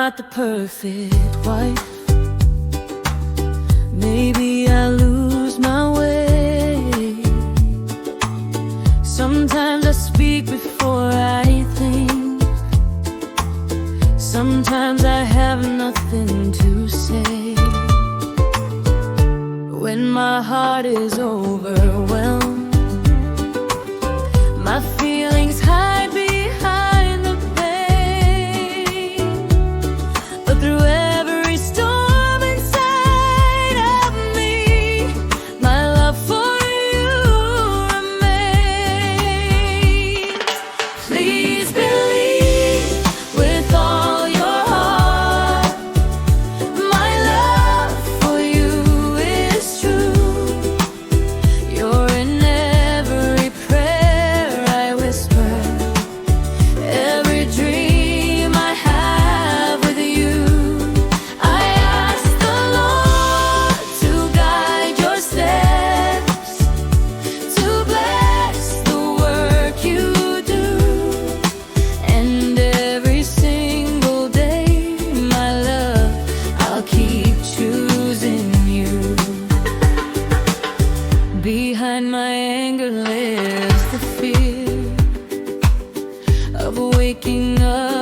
not the perfect wife. Maybe I lose my way. Sometimes I speak before I think. Sometimes I have nothing to say. When my heart is overwhelmed, my feelings hide behind the pain. But through every storm inside of me, my love for you remains. Please believe with all your heart, my love for you is true. You're in every prayer I whisper, every dream I have with you. I ask the Lord to guide your steps, to bless the work you do. And every single day, my love, I'll keep choosing you. Behind my anger lives the fear of waking up